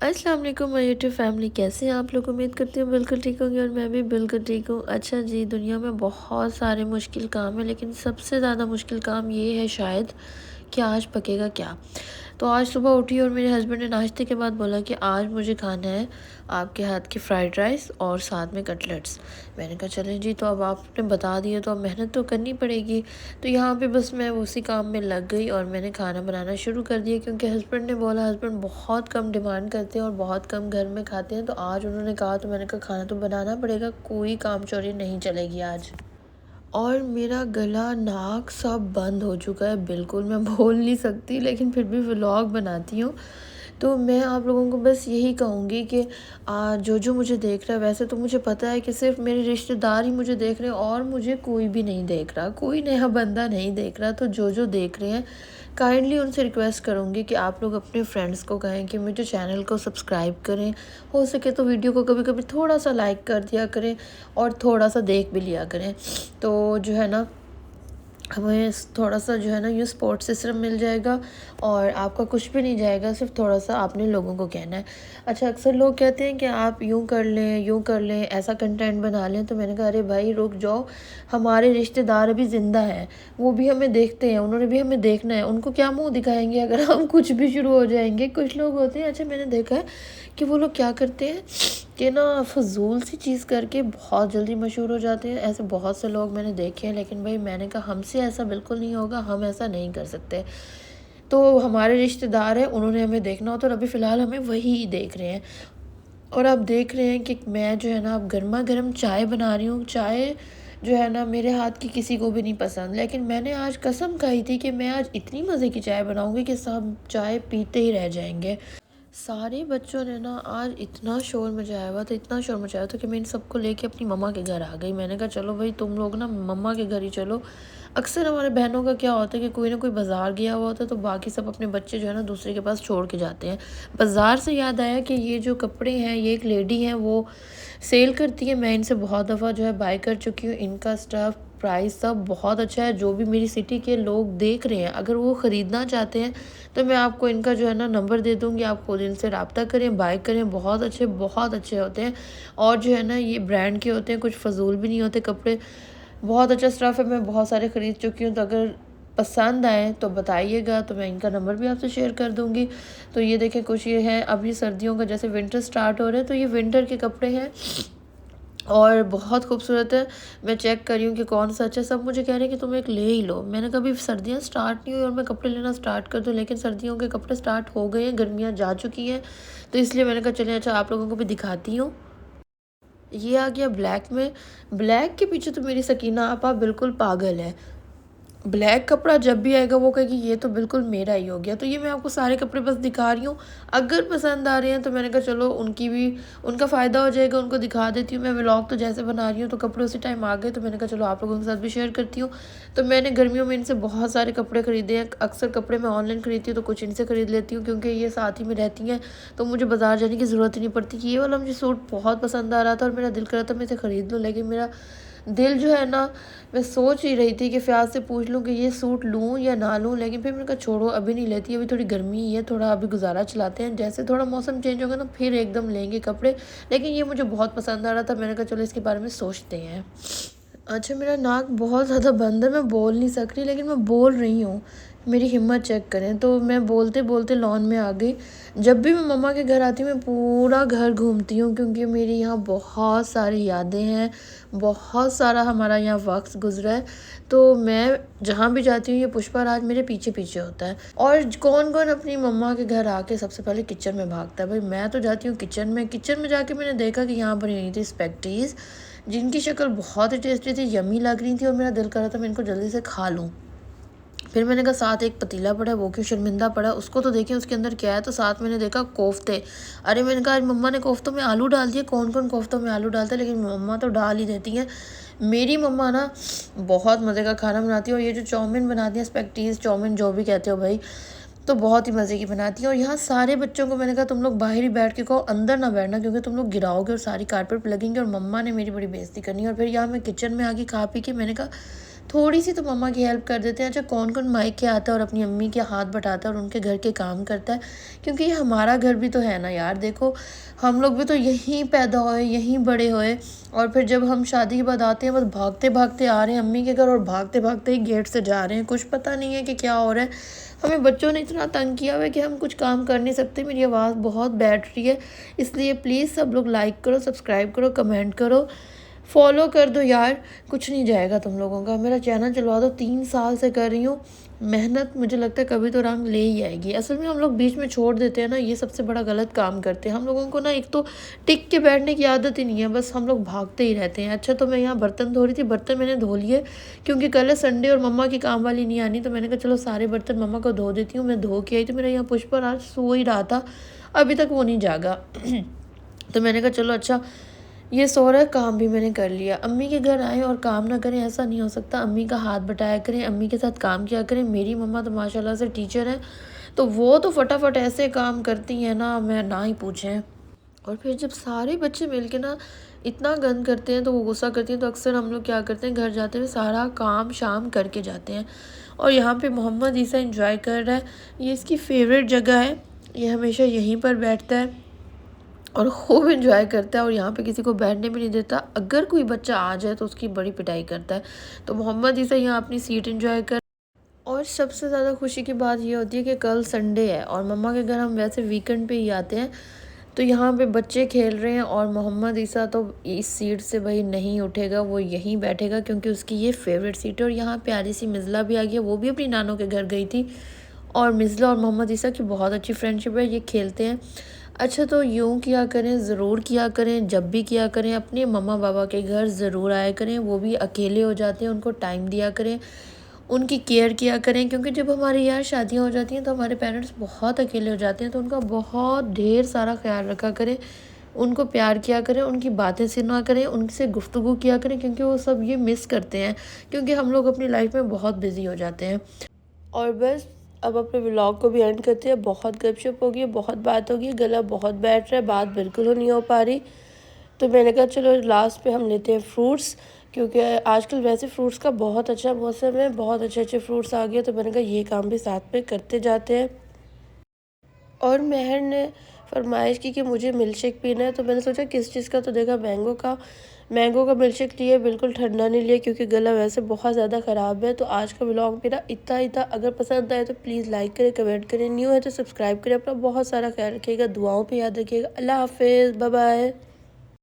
अस्सलाम वालेकुम my YouTube family, कैसे हैं आप लोग। उम्मीद करती हूँ बिल्कुल ठीक होंगे और मैं भी बिल्कुल ठीक हूँ। अच्छा जी, दुनिया में बहुत सारे मुश्किल काम हैं, लेकिन सबसे ज़्यादा मुश्किल काम ये है शायद कि आज पकेगा क्या। तो आज सुबह उठी और मेरे हस्बैंड ने नाश्ते के बाद बोला कि आज मुझे खाना है आपके हाथ की फ़्राइड राइस और साथ में कटलेट्स। मैंने कहा चलें जी, तो अब आपने बता दिया तो अब मेहनत तो करनी पड़ेगी। तो यहाँ पे बस मैं उसी काम में लग गई और मैंने खाना बनाना शुरू कर दिया, क्योंकि हस्बैंड ने बोला, हस्बैंड बहुत कम डिमांड करते हैं और बहुत कम घर में खाते हैं। तो आज उन्होंने कहा तो मैंने कहा खाना तो बनाना पड़ेगा, कोई काम चोरी नहीं चलेगी आज। और मेरा गला नाक सब बंद हो चुका है, बिल्कुल मैं बोल नहीं सकती, लेकिन फिर भी व्लॉग बनाती हूँ। तो मैं आप लोगों को बस यही कहूँगी कि जो जो मुझे देख रहा है, वैसे तो मुझे पता है कि सिर्फ मेरे रिश्तेदार ही मुझे देख रहे हैं और मुझे कोई भी नहीं देख रहा, कोई नया बंदा नहीं देख रहा। तो जो जो देख रहे हैं, काइंडली उनसे रिक्वेस्ट करूँगी कि आप लोग अपने फ्रेंड्स को कहें कि मुझे चैनल को सब्सक्राइब करें। हो सके तो वीडियो को कभी कभी थोड़ा सा लाइक कर दिया करें और थोड़ा सा देख भी लिया करें। तो जो है ना, हमें थोड़ा सा जो है ना ये सपोर्ट सिस्टम मिल जाएगा और आपका कुछ भी नहीं जाएगा, सिर्फ थोड़ा सा आपने लोगों को कहना है। अच्छा, अक्सर लोग कहते हैं कि आप यूँ कर लें, यूँ कर लें, ऐसा कंटेंट बना लें। तो मैंने कहा अरे भाई रुक जाओ, हमारे रिश्तेदार अभी ज़िंदा हैं, वो भी हमें देखते हैं, उन्होंने भी हमें देखना है, उनको क्या मुंह दिखाएंगे अगर हम कुछ भी शुरू हो जाएंगे। कुछ लोग होते हैं, अच्छा मैंने देखा है कि वो लोग क्या करते हैं कि ना फ़ज़ूल सी चीज़ करके बहुत जल्दी मशहूर हो जाते हैं। ऐसे बहुत से लोग मैंने देखे हैं, लेकिन भाई मैंने कहा हमसे ऐसा बिल्कुल नहीं होगा, हम ऐसा नहीं कर सकते। तो हमारे रिश्तेदार हैं, उन्होंने हमें देखना होता है और अभी फ़िलहाल हमें वही देख रहे हैं। और आप देख रहे हैं कि मैं जो है ना अब गर्मा गर्म चाय बना रही हूँ। चाय जो है ना मेरे हाथ की किसी को भी नहीं पसंद, लेकिन मैंने आज कसम खाई थी कि मैं आज इतनी मज़े की चाय बनाऊँगी कि सब चाय पीते ही रह जाएंगे। सारे बच्चों ने ना आज इतना शोर मचाया हुआ था, इतना शोर मचाया था कि मैं इन सबको लेके अपनी मम्मा के घर आ गई। मैंने कहा चलो भाई तुम लोग ना मम्मा के घर ही चलो। अक्सर हमारे बहनों का क्या होता है कि कोई ना कोई बाज़ार गया हुआ होता है, तो बाकी सब अपने बच्चे जो है ना दूसरे के पास छोड़ के जाते हैं। बाज़ार से याद आया कि ये जो कपड़े हैं, ये एक लेडी हैं, वो सेल करती है। मैं इनसे बहुत दफ़ा जो है बाय कर चुकी हूँ। इनका स्टफ़, प्राइस सब बहुत अच्छा है। जो भी मेरी सिटी के लोग देख रहे हैं, अगर वो ख़रीदना चाहते हैं तो मैं आपको इनका जो है ना नंबर दे दूँगी, आप खुद इनसे रब्ता करें, बाय करें। बहुत अच्छे होते हैं और जो है ना ये ब्रांड के होते हैं, कुछ फ़ज़ूल भी नहीं होते कपड़े। बहुत अच्छा स्टफ़ है, मैं बहुत सारे ख़रीद चुकी हूँ। तो अगर पसंद आए तो बताइएगा, तो मैं इनका नंबर भी आपसे शेयर कर दूँगी। तो ये देखें, कुछ ये है, अब ये सर्दियों का जैसे विंटर स्टार्ट हो रहा है, तो ये विंटर के कपड़े हैं और बहुत खूबसूरत है। मैं चेक कर रही हूँ कि कौन सा अच्छा है। सब मुझे कह रहे हैं कि तुम एक ले ही लो। मैंने कहा अभी सर्दियाँ स्टार्ट नहीं हुई और मैं कपड़े लेना स्टार्ट कर दूँ, लेकिन सर्दियों के कपड़े स्टार्ट हो गए हैं, गर्मियाँ जा चुकी हैं। तो इसलिए मैंने कहा चलें अच्छा आप लोगों को भी दिखाती हूँ। ये आ गया ब्लैक में। ब्लैक के पीछे तो मेरी सकीना आपा बिल्कुल पागल है। ब्लैक कपड़ा जब भी आएगा वो कहेगी ये तो बिल्कुल मेरा ही हो गया। तो ये मैं आपको सारे कपड़े बस दिखा रही हूँ, अगर पसंद आ रहे हैं तो मैंने कहा चलो उनकी भी, उनका फ़ायदा हो जाएगा, उनको दिखा देती हूँ। मैं व्लॉग तो जैसे बना रही हूँ तो कपड़े उसी टाइम आ गए, तो मैंने कहा चलो आप लोगों के साथ भी शेयर करती हूँ। तो मैंने गर्मियों में इनसे बहुत सारे कपड़े ख़रीदे हैं। अक्सर कपड़े मैं ऑनलाइन ख़रीदती हूँ तो कुछ इनसे ख़रीद लेती हूँ, क्योंकि ये साथ ही में रहती हैं तो मुझे बाज़ार जाने की ज़रूरत ही नहीं पड़ती। ये वाला मुझे सूट बहुत पसंद आ रहा था और मेरा दिल कर रहा था मैं इसे ख़रीद लूँ, लेकिन मेरा दिल जो है ना, मैं सोच ही रही थी कि फ़याज़ से पूछ लूँ कि ये सूट लूँ या ना लूँ, लेकिन फिर मैंने कहा छोड़ो अभी नहीं लेती, अभी थोड़ी गर्मी है, थोड़ा अभी गुजारा चलाते हैं, जैसे थोड़ा मौसम चेंज होगा ना फिर एकदम लेंगे कपड़े। लेकिन ये मुझे बहुत पसंद आ रहा था, मैंने कहा चलो इसके बारे में सोचते हैं। अच्छा, मेरा नाक बहुत ज़्यादा बंद है, मैं बोल नहीं सक रही, लेकिन मैं बोल रही हूँ। मेरी हिम्मत चेक करें। तो मैं बोलते बोलते लॉन में आ गई। जब भी मैं मम्मा के घर आती हूँ मैं पूरा घर घूमती हूँ, क्योंकि मेरी यहाँ बहुत सारी यादें हैं, बहुत सारा हमारा यहाँ वक्त गुजरा है। तो मैं जहाँ भी जाती हूँ ये पुष्पा राज मेरे पीछे पीछे होता है। और कौन कौन अपनी मम्मा के घर आके सबसे पहले किचन में भागता है। भाई मैं तो जाती हूँ किचन में। किचन में जाके मैंने देखा कि यहाँ बनी हुई थी स्पेगटीज़, जिनकी शक्ल बहुत ही टेस्टी थी, यम्मी लग रही थी और मेरा दिल कर रहा था मैं इनको जल्दी से खा लूँ। फिर मैंने कहा साथ एक पतीला पड़ा है, वो क्यों शर्मिंदा पड़ा, उसको तो देखें उसके अंदर क्या है। तो साथ मैंने देखा कोफ्ते। अरे मैंने कहा आज मम्मा ने कोफ्तों में आलू डाल दिए, कौन कौन कोफ्तों में आलू डालता है, लेकिन मम्मा तो डाल ही देती हैं। मेरी मम्मा ना बहुत मज़े का खाना बनाती है और ये जो चाउमीन बनाती हैं, स्पेगटीज़ चाउमीन जो भी कहते हो भाई, तो बहुत ही मज़े की बनाती हैं। और यहाँ सारे बच्चों को मैंने कहा तुम लोग बाहर ही बैठ के कहो, अंदर ना बैठना, क्योंकि तुम लोग गिराओगे और सारी कारपेट पे लगेंगे और मम्मा ने मेरी बड़ी बेइज्जती करनी है। और फिर यहाँ मैं किचन में आ गई खा पी के। मैंने कहा थोड़ी सी तो मम्मा की हेल्प कर देते हैं। अच्छा, कौन कौन मायके आता है और अपनी अम्मी के हाथ बटाता है और उनके घर के काम करता है, क्योंकि ये हमारा घर भी तो है ना यार। देखो, हम लोग भी तो यहीं पैदा हुए, यहीं बड़े हुए, और फिर जब हम शादी के बाद आते हैं बस भागते भागते आ रहे हैं अम्मी के घर और भागते भागते ही गेट से जा रहे हैं। कुछ पता नहीं है कि क्या हो रहा है। हमें बच्चों ने इतना तंग किया हुआ है कि हम कुछ काम कर नहीं सकते। मेरी आवाज़ बहुत बैठ रही है, इसलिए प्लीज़ सब लोग लाइक करो, सब्सक्राइब करो, कमेंट करो, फॉलो कर दो यार। कुछ नहीं जाएगा तुम लोगों का। मेरा चैनल चलवा दो, 3 साल से कर रही हूँ मेहनत। मुझे लगता है कभी तो रंग ले ही आएगी। असल में हम लोग बीच में छोड़ देते हैं ना, ये सबसे बड़ा गलत काम करते हैं। हम लोगों को ना एक तो टिक के बैठने की आदत ही नहीं है, बस हम लोग भागते ही रहते हैं। अच्छा, तो मैं यहाँ बर्तन धो रही थी, बर्तन मैंने धो लिए क्योंकि कल है संडे और मम्मा की काम वाली नहीं आनी, तो मैंने कहा चलो सारे बर्तन मम्मा को धो देती हूँ। मैं धो के आई तो मेरा यहाँ पुष्पर आज सो ही रहा था, अभी तक वो नहीं जागा। तो मैंने कहा चलो अच्छा ये सो रहा है, काम भी मैंने कर लिया। अम्मी के घर आए और काम ना करें, ऐसा नहीं हो सकता। अम्मी का हाथ बटाया करें, अम्मी के साथ काम किया करें। मेरी मम्मा तो माशाल्लाह से टीचर है, तो वो तो फटाफट ऐसे काम करती हैं ना, मैं ना ही पूछें। और फिर जब सारे बच्चे मिल के ना इतना गंद करते हैं तो वो गुस्सा करती हैं, तो अक्सर हम लोग क्या करते हैं, घर जाते हुए सारा काम शाम करके जाते हैं। और यहाँ पे मोहम्मद ईसा एंजॉय कर रहा है, ये इसकी फेवरेट जगह है, ये हमेशा यहीं पर बैठता है और खूब एंजॉय करता है और यहाँ पे किसी को बैठने भी नहीं देता। अगर कोई बच्चा आ जाए तो उसकी बड़ी पिटाई करता है। तो मोहम्मद ईसा यहाँ अपनी सीट एंजॉय कर। और सबसे ज़्यादा खुशी की बात ये होती है कि कल संडे है और मम्मा के घर हम वैसे वीकेंड पे ही आते हैं, तो यहाँ पे बच्चे खेल रहे हैं और मोहम्मद ईसा तो इस सीट से भाई नहीं उठेगा, वो यहीं बैठेगा क्योंकि उसकी ये फेवरेट सीट है। और यहाँ प्यारी सी मिज़ला भी आ गई है, वो भी अपनी नानों के घर गई थी। और मिज़ला और मोहम्मद ईसा की बहुत अच्छी फ्रेंडशिप है, ये खेलते हैं। अच्छा, तो यूँ किया करें, ज़रूर किया करें, जब भी किया करें अपने मम्मा पापा के घर ज़रूर आया करें। वो भी अकेले हो जाते हैं, उनको टाइम दिया करें, उनकी केयर किया करें, क्योंकि जब हमारी यार शादियाँ हो जाती हैं तो हमारे पेरेंट्स बहुत अकेले हो जाते हैं, तो उनका बहुत ढेर सारा ख्याल रखा करें, उनको प्यार किया करें, उनकी बातें सुना करें, उनसे गुफ्तगू किया करें, क्योंकि वो सब ये मिस करते हैं, क्योंकि हम लोग अपनी लाइफ में बहुत बिजी हो जाते हैं। और बस अब अपने व्लॉग को भी एंड करते हैं। बहुत गपशप हो गई, बहुत बात होगी, गला बहुत बैठ रहा है, बात बिल्कुल नहीं हो पा रही। तो मैंने कहा चलो लास्ट पे हम लेते हैं फ्रूट्स, क्योंकि आजकल वैसे फ्रूट्स का बहुत अच्छा मौसम है, बहुत अच्छे अच्छे फ्रूट्स आ गए, तो मैंने कहा ये काम भी साथ में करते जाते हैं। और महर ने फरमाइश की कि मुझे मिल्क शेक पीना है, तो मैंने सोचा किस चीज़ का, तो देखा मैंगो का मिल्क शेक लिया, बिल्कुल ठंडा नहीं लिया क्योंकि गला वैसे बहुत ज़्यादा ख़राब है। तो आज का व्लॉग मेरा इतना ही था। अगर पसंद आए तो प्लीज़ लाइक करें, कमेंट करें, न्यू है तो सब्सक्राइब करें। अपना बहुत सारा ख्याल रखिएगा, दुआओं पे याद रखिएगा। अल्लाह हाफिज़, बाय बाय।